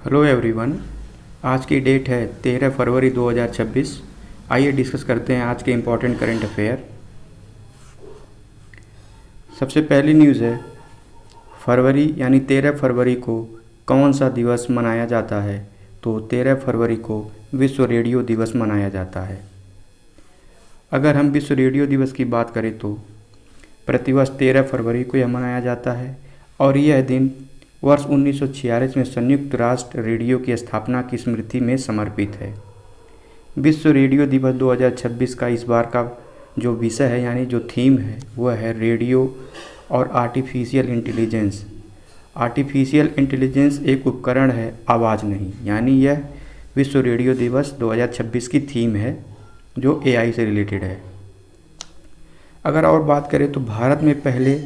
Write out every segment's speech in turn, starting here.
Hello everyone. आज की date है 13 फरवरी 2026। आइए डिस्कस करते हैं आज के इम्पोर्टेंट करंट अफेयर। सबसे पहली न्यूज़ है, फरवरी यानी 13 फरवरी को कौन सा दिवस मनाया जाता है? तो 13 फरवरी को विश्व रेडियो दिवस मनाया जाता है। अगर हम विश्व रेडियो दिवस की बात करें तो प्रतिवर्ष 13 फरवरी को यह मनाया जाता है और यह दिन वर्ष 1946 में संयुक्त राष्ट्र रेडियो की स्थापना की स्मृति में समर्पित है। विश्व रेडियो दिवस 2026 का इस बार का जो विषय है यानी जो थीम है वह है रेडियो और आर्टिफिशियल इंटेलिजेंस। आर्टिफिशियल इंटेलिजेंस एक उपकरण है, आवाज़ नहीं, यानी यह विश्व रेडियो दिवस 2026 की थीम है जो एआई से रिलेटेड है। अगर और बात करें तो भारत में पहले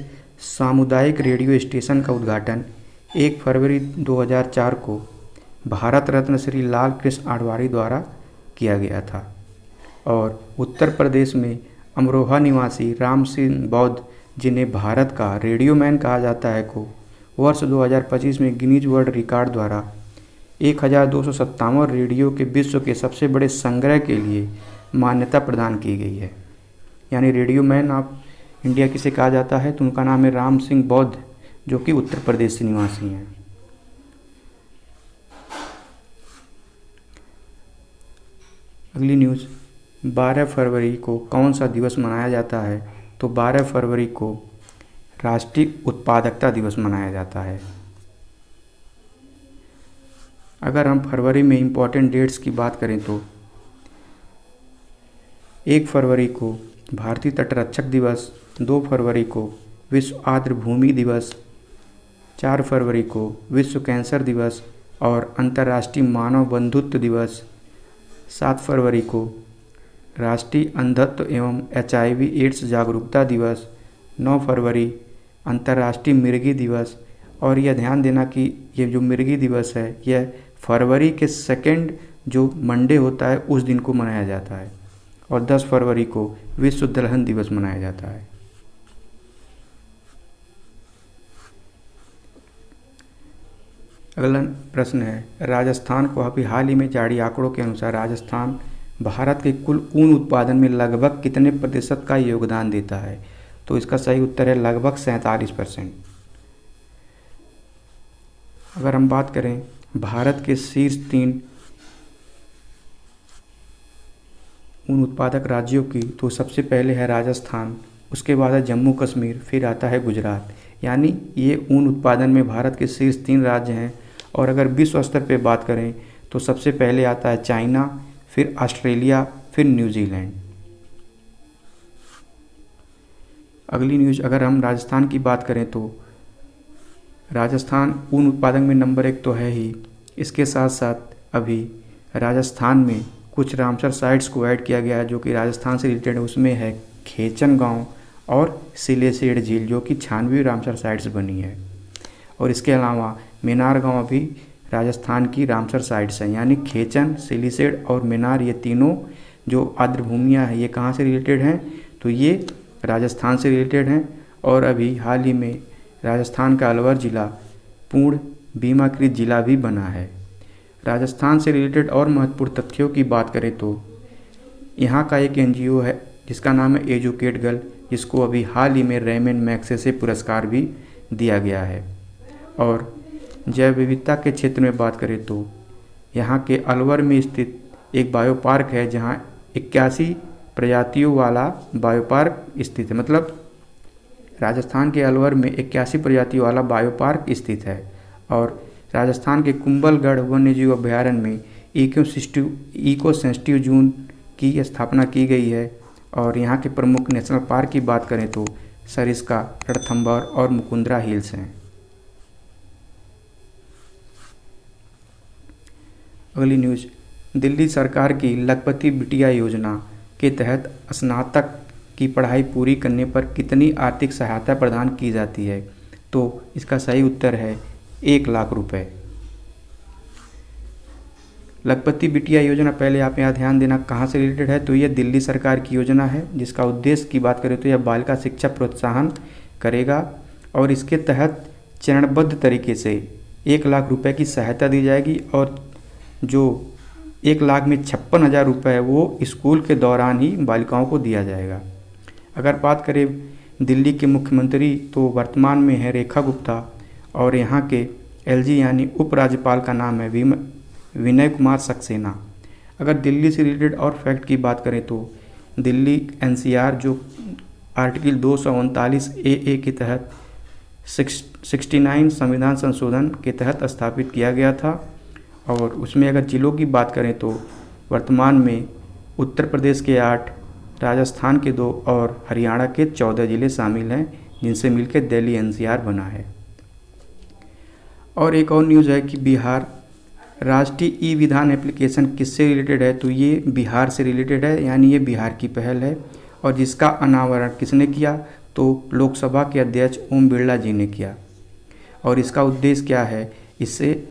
सामुदायिक रेडियो स्टेशन का उद्घाटन 1 फरवरी 2004 को भारत रत्न श्री लाल कृष्ण आडवाणी द्वारा किया गया था और उत्तर प्रदेश में अमरोहा निवासी राम सिंह बौद्ध, जिन्हें भारत का रेडियो मैन कहा जाता है, को वर्ष 2025 में गिनीज वर्ल्ड रिकॉर्ड द्वारा 1257 रेडियो के विश्व के सबसे बड़े संग्रह के लिए मान्यता प्रदान की गई है। यानी रेडियो मैन ऑफ इंडिया किसे कहा जाता है तो उनका नाम है राम सिंह बौद्ध, जो कि उत्तर प्रदेश से निवासी हैं। अगली न्यूज़, 12 फरवरी को कौन सा दिवस मनाया जाता है? तो 12 फरवरी को राष्ट्रीय उत्पादकता दिवस मनाया जाता है। अगर हम फरवरी में इम्पॉर्टेंट डेट्स की बात करें तो 1 फरवरी को भारतीय तटरक्षक दिवस, 2 फरवरी को विश्व आर्द्र भूमि दिवस, 4 फरवरी को विश्व कैंसर दिवस और अंतर्राष्ट्रीय मानव बंधुत्व दिवस, 7 फरवरी को राष्ट्रीय अंधत्व एवं HIV एड्स जागरूकता दिवस, 9 फरवरी अंतर्राष्ट्रीय मिर्गी दिवस। और यह ध्यान देना कि ये जो मिर्गी दिवस है यह फरवरी के सेकंड जो मंडे होता है उस दिन को मनाया जाता है और 10 फरवरी को विश्व दलहन दिवस मनाया जाता है। अगला प्रश्न है, राजस्थान को अभी हाल ही में जारी आंकड़ों के अनुसार राजस्थान भारत के कुल ऊन उत्पादन में लगभग कितने प्रतिशत का योगदान देता है? तो इसका सही उत्तर है लगभग 47%। अगर हम बात करें भारत के शीर्ष 3 ऊन उत्पादक राज्यों की तो सबसे पहले है राजस्थान, उसके बाद है जम्मू कश्मीर, फिर आता है गुजरात। यानी ये ऊन उत्पादन में भारत के शीर्ष 3 राज्य हैं। और अगर विश्व स्तर पे बात करें तो सबसे पहले आता है चाइना, फिर ऑस्ट्रेलिया, फिर न्यूजीलैंड। अगली न्यूज़, अगर हम राजस्थान की बात करें तो राजस्थान ऊन उत्पादन में नंबर 1 तो है ही, इसके साथ साथ अभी राजस्थान में कुछ रामसर साइट्स को ऐड किया गया है जो कि राजस्थान से रिलेटेड है। उसमें है खेचन गांव और सिलेसेड झील, जो कि 96 रामसर साइट्स बनी है। और इसके अलावा मेनार गांव भी राजस्थान की रामसर साइट्स हैं। यानी खेचन, सिलीसेड और मेनार, ये तीनों जो आर्द्र भूमियाँ हैं ये कहाँ से रिलेटेड हैं? तो ये राजस्थान से रिलेटेड हैं। और अभी हाल ही में राजस्थान का अलवर जिला पूर्ण बीमाकृत जिला भी बना है। राजस्थान से रिलेटेड और महत्वपूर्ण तथ्यों की बात करें तो यहाँ का एक NGO है जिसका नाम है एजुकेट गर्ल, जिसको अभी हाल ही में रेमन मैग्सेसे पुरस्कार भी दिया गया है। और जैव विविधता के क्षेत्र में बात करें तो यहाँ के अलवर में स्थित एक बायो पार्क है जहाँ 81 प्रजातियों वाला बायो पार्क स्थित है। मतलब राजस्थान के अलवर में 81 प्रजातियों वाला बायो पार्क स्थित है। और राजस्थान के कुंभलगढ़ वन्यजीव अभयारण्य में इको सेंसिटिव जोन की स्थापना की गई है। और यहाँ के प्रमुख नेशनल पार्क की बात करें तो सरिस्का, रणथंभौर और मुकुंदरा हिल्स हैं। अगली न्यूज़, दिल्ली सरकार की लखपति बिटिया योजना के तहत स्नातक की पढ़ाई पूरी करने पर कितनी आर्थिक सहायता प्रदान की जाती है? तो इसका सही उत्तर है 1 लाख रुपए। लखपति बिटिया योजना, पहले आप यहाँ ध्यान देना कहाँ से रिलेटेड है, तो यह दिल्ली सरकार की योजना है जिसका उद्देश्य की बात करें तो यह बालिका शिक्षा प्रोत्साहन करेगा और इसके तहत चरणबद्ध तरीके से 1 लाख रुपए की सहायता दी जाएगी और जो 1 लाख में 56,000 रुपये है वो स्कूल के दौरान ही बालिकाओं को दिया जाएगा। अगर बात करें दिल्ली के मुख्यमंत्री तो वर्तमान में है रेखा गुप्ता और यहाँ के एलजी यानी उपराज्यपाल का नाम है विनय कुमार सक्सेना। अगर दिल्ली से रिलेटेड और फैक्ट की बात करें तो दिल्ली एनसीआर जो आर्टिकल 239 ए के तहत 69 संविधान संशोधन के तहत स्थापित किया गया था और उसमें अगर जिलों की बात करें तो वर्तमान में उत्तर प्रदेश के 8, राजस्थान के 2 और हरियाणा के 14 जिले शामिल हैं, जिनसे मिलकर दिल्ली एनसीआर बना है। और एक और न्यूज़ है कि बिहार राष्ट्रीय ई विधान एप्लीकेशन किससे रिलेटेड है, तो ये बिहार से रिलेटेड है, यानी ये बिहार की पहल है और जिसका अनावरण किसने किया तो लोकसभा के अध्यक्ष ओम बिरला जी ने किया। और इसका उद्देश्य क्या है, इससे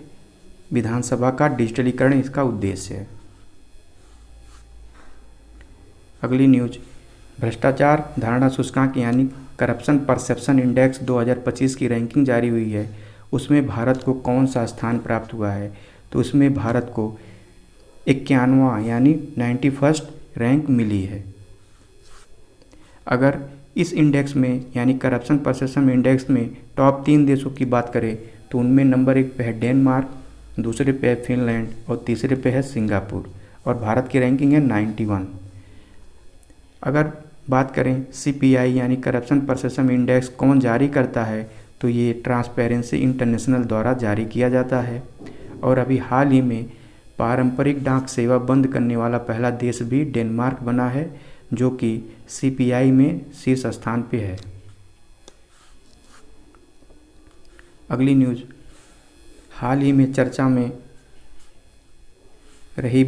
विधानसभा का डिजिटलीकरण इसका उद्देश्य है। अगली न्यूज, भ्रष्टाचार धारणा सूचकांक यानी करप्शन परसेप्शन इंडेक्स 2025 की रैंकिंग जारी हुई है। उसमें भारत को कौन सा स्थान प्राप्त हुआ है, तो उसमें भारत को 91वां यानी 91st रैंक मिली है। अगर इस इंडेक्स में यानी करप्शन परसेप्शन इंडेक्स में टॉप 3 देशों की बात करें तो उनमें नंबर 1 पे है डेनमार्क, दूसरे पे है फिनलैंड और तीसरे पे है सिंगापुर और भारत की रैंकिंग है 91। अगर बात करें CPI यानी करप्शन परसेप्शन इंडेक्स कौन जारी करता है, तो ये ट्रांसपेरेंसी इंटरनेशनल द्वारा जारी किया जाता है। और अभी हाल ही में पारंपरिक डाक सेवा बंद करने वाला पहला देश भी डेनमार्क बना है, जो कि CPI में शीर्ष स्थान पे है। अगली न्यूज़, हाल ही में चर्चा में रही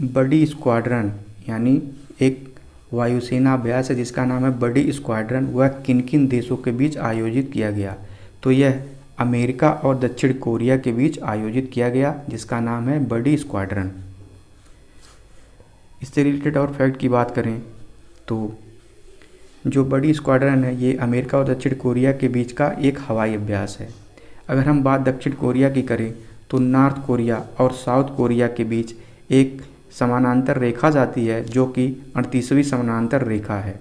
बड़ी स्क्वाड्रन यानी एक वायुसेना अभ्यास है जिसका नाम है बड़ी स्क्वाड्रन, वह किन किन देशों के बीच आयोजित किया गया, तो यह अमेरिका और दक्षिण कोरिया के बीच आयोजित किया गया जिसका नाम है बड़ी स्क्वाड्रन। इससे रिलेटेड और फैक्ट की बात करें तो जो बड़ी स्क्वाड्रन है ये अमेरिका और दक्षिण कोरिया के बीच का एक हवाई अभ्यास है। अगर हम बात दक्षिण कोरिया की करें तो नॉर्थ कोरिया और साउथ कोरिया के बीच एक समानांतर रेखा जाती है जो कि 38वीं समानांतर रेखा है।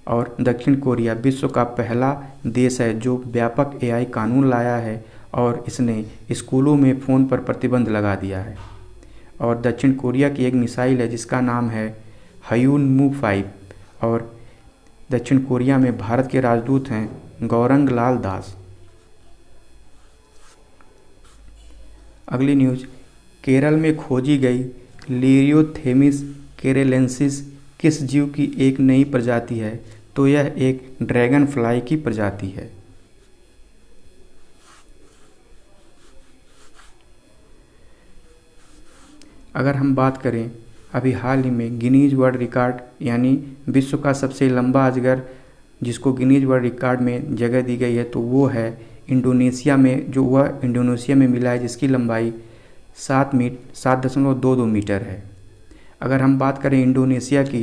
और दक्षिण कोरिया विश्व का पहला देश है जो व्यापक AI कानून लाया है और इसने स्कूलों में फ़ोन पर प्रतिबंध लगा दिया है। और दक्षिण कोरिया की एक मिसाइल है जिसका नाम है हयूनमू 5 और दक्षिण कोरिया में भारत के राजदूत हैं गौरंग लाल दास। अगली न्यूज़, केरल में खोजी गई लिरियोथेमिस केरेलेंसिस किस जीव की एक नई प्रजाति है, तो यह एक ड्रैगन फ्लाई की प्रजाति है। अगर हम बात करें अभी हाल ही में गिनीज वर्ल्ड रिकॉर्ड यानी विश्व का सबसे लंबा अजगर जिसको गिनीज वर्ल्ड रिकॉर्ड में जगह दी गई है, तो वो है इंडोनेशिया में, जो वह इंडोनेशिया में मिला है जिसकी लंबाई 7.22 मीटर है। अगर हम बात करें इंडोनेशिया की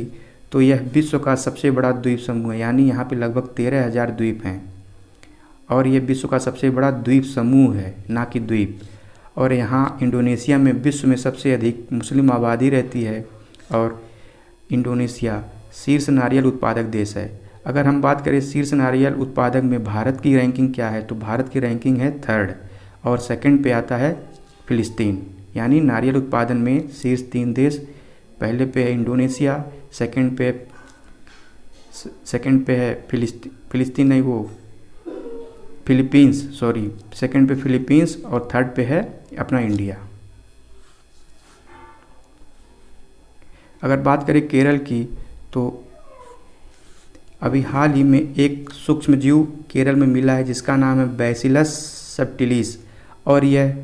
तो यह विश्व का सबसे बड़ा द्वीप समूह है, यानी यहाँ पे लगभग 13,000 द्वीप हैं और यह विश्व का सबसे बड़ा द्वीप समूह है, ना कि द्वीप। और यहाँ इंडोनेशिया में विश्व में सबसे अधिक मुस्लिम आबादी रहती है और इंडोनेशिया शीर्ष नारियल उत्पादक देश है। अगर हम बात करें शीर्ष नारियल उत्पादक में भारत की रैंकिंग क्या है, तो भारत की रैंकिंग है 3rd और 2nd पे आता है फिलिस्तीन। यानी नारियल उत्पादन में शीर्ष 3 देश, पहले पे है इंडोनेशिया, सेकंड पे है फिलिस्तीन नहीं वो फिलीपींस, सॉरी, सेकंड पे फिलीपींस और 3rd पे है अपना इंडिया। अगर बात करें केरल की तो अभी हाल ही में एक सूक्ष्म जीव केरल में मिला है जिसका नाम है बैसिलस सब्टिलिस और यह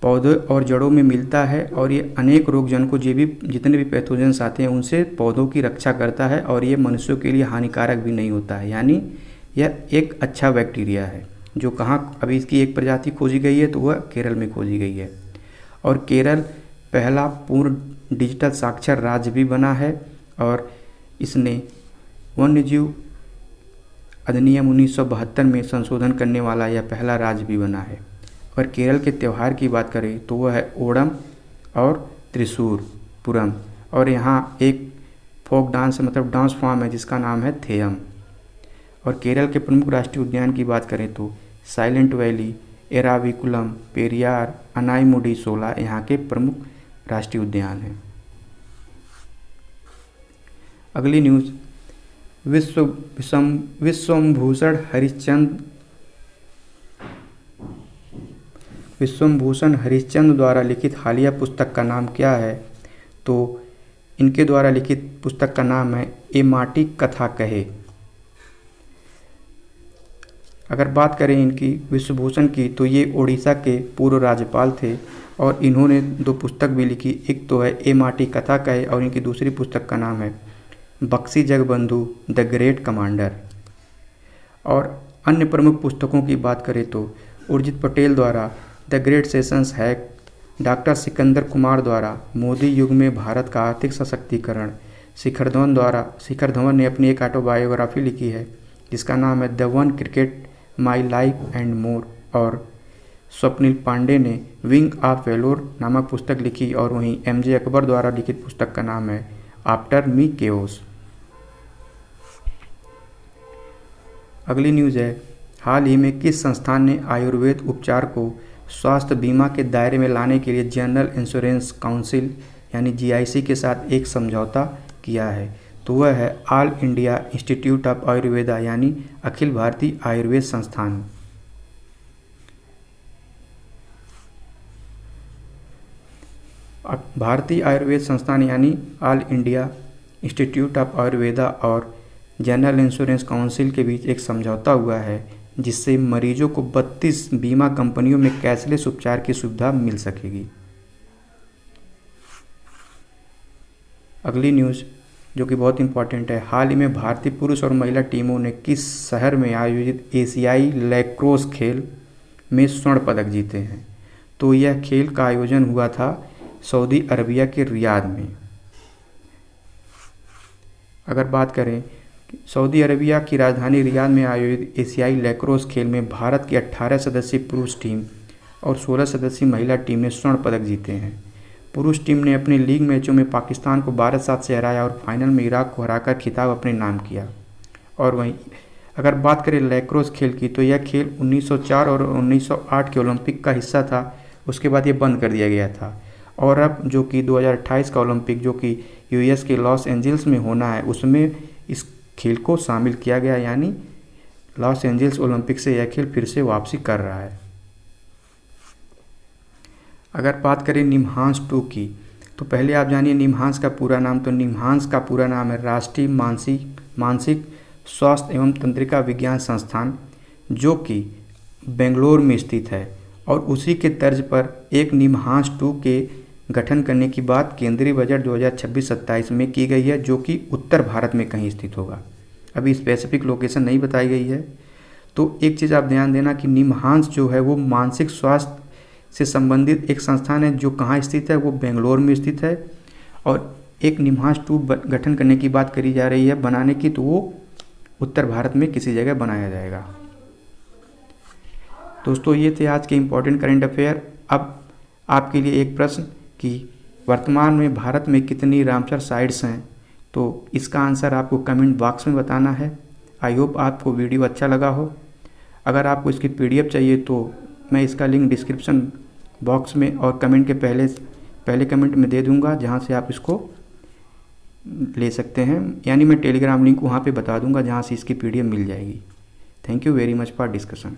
पौधे और जड़ों में मिलता है और ये अनेक रोगजन को जितने भी पैथोजेंस आते हैं उनसे पौधों की रक्षा करता है और ये मनुष्यों के लिए हानिकारक भी नहीं होता है। यानी यह एक अच्छा बैक्टीरिया है जो कहाँ अभी इसकी एक प्रजाति खोजी गई है, तो वह केरल में खोजी गई है। और केरल पहला पूर्ण डिजिटल साक्षर राज्य भी बना है और इसने वन्यजीव अधिनियम 1972 में संशोधन करने वाला यह पहला राज्य भी बना है। अगर केरल के त्यौहार की बात करें तो वह है ओणम और त्रिशूर पुरम, और यहाँ एक फोक डांस मतलब डांस फॉर्म है जिसका नाम है थेयम। और केरल के प्रमुख राष्ट्रीय उद्यान की बात करें तो साइलेंट वैली, एराविकुलम, पेरियार, अनाईमुडी, शोला यहाँ के प्रमुख राष्ट्रीय उद्यान हैं। अगली न्यूज़, विश्वभूषण हरिश्चंद्र द्वारा लिखित हालिया पुस्तक का नाम क्या है? तो इनके द्वारा लिखित पुस्तक का नाम है ए माटी कथा कहे। अगर बात करें इनकी विश्वभूषण की तो ये उड़ीसा के पूर्व राज्यपाल थे और इन्होंने 2 पुस्तक भी लिखी। एक तो है ए माटी कथा कहे और इनकी दूसरी पुस्तक का नाम है Bakshi Jagabandhu the great commander. और अन्य प्रमुख पुस्तकों की बात करें तो उर्जित पटेल द्वारा the great sessions hack, doctor Sikandar Kumar द्वारा मोदी युग में भारत का आर्थिक सशक्तिकरण, शिखर धवन ने अपनी एक ऑटोबायोग्राफी लिखी है जिसका नाम है the one cricket my life and more, और स्वप्निल पांडे ने विंग ऑफ वेलोर नामक पुस्तक लिखी। और वहीं एमजे अकबर द्वारा लिखित पुस्तक का नाम है आफ्टर मी केओस। अगली न्यूज़ है, हाल ही में किस संस्थान ने आयुर्वेद उपचार को स्वास्थ्य बीमा के दायरे में लाने के लिए जनरल इंश्योरेंस काउंसिल यानी जीआईसी के साथ एक समझौता किया है? तो वह है all India institute of Ayurveda यानी अखिल भारतीय आयुर्वेद संस्थान। भारतीय आयुर्वेद संस्थान यानी all India institute of Ayurveda और जनरल इंश्योरेंस काउंसिल के बीच एक समझौता हुआ है जिससे मरीजों को 32 बीमा कंपनियों में कैशलेस उपचार की सुविधा मिल सकेगी। अगली न्यूज़ जो कि बहुत इंपॉर्टेंट है, हाल ही में भारतीय पुरुष और महिला टीमों ने किस शहर में आयोजित एशियाई लैक्रोस खेल में स्वर्ण पदक जीते हैं? तो यह खेल का आयोजन हुआ था सऊदी अरबिया के रियाद में। अगर बात करें सऊदी अरबिया की राजधानी रियाद में आयोजित एशियाई लैक्रोस खेल में भारत की 18 सदस्यीय पुरुष टीम और 16 सदस्यीय महिला टीम ने स्वर्ण पदक जीते हैं। पुरुष टीम ने अपने लीग मैचों में पाकिस्तान को 12-7 से हराया और फाइनल में इराक को हराकर खिताब अपने नाम किया। और वहीं अगर बात करें लैक्रोस खेल की तो यह खेल 1904 और 1908 के ओलंपिक का हिस्सा था, उसके बाद ये बंद कर दिया गया था। और अब जो कि 2028 का ओलंपिक जो कि यूएस के लॉस एंजल्स में होना है उसमें इस खेल को शामिल किया गया, यानी लॉस एंजल्स ओलंपिक से यह खेल फिर से वापसी कर रहा है। अगर बात करें निमहांस 2 की तो पहले आप जानिए निमहांस का पूरा नाम। तो निमहांस का पूरा नाम है राष्ट्रीय मानसिक स्वास्थ्य एवं तंत्रिका विज्ञान संस्थान, जो कि बेंगलोर में स्थित है। और उसी के तर्ज पर एक निमहांस 2 के गठन करने की बात केंद्रीय बजट 2026-27 में की गई है, जो कि उत्तर भारत में कहीं स्थित होगा। अभी स्पेसिफिक लोकेशन नहीं बताई गई है। तो एक चीज़ आप ध्यान देना कि निमहांस जो है वो मानसिक स्वास्थ्य से संबंधित एक संस्थान है जो कहाँ स्थित है, वो बेंगलोर में स्थित है। और एक निमहांस 2 गठन करने की बात करी जा रही है बनाने की, तो वो उत्तर भारत में किसी जगह बनाया जाएगा। दोस्तों ये थे आज के इम्पोर्टेंट करंट अफेयर। अब आपके लिए एक प्रश्न कि वर्तमान में भारत में कितनी रामसर साइट्स हैं, तो इसका आंसर आपको कमेंट बॉक्स में बताना है। आई होप आपको वीडियो अच्छा लगा हो। अगर आपको इसकी पीडीएफ चाहिए तो मैं इसका लिंक डिस्क्रिप्शन बॉक्स में और कमेंट के पहले कमेंट में दे दूंगा, जहां से आप इसको ले सकते हैं। यानी मैं टेलीग्राम लिंक वहां पे बता दूंगा जहां से इसकी पीडीएफ मिल जाएगी। Thank you very much for discussion.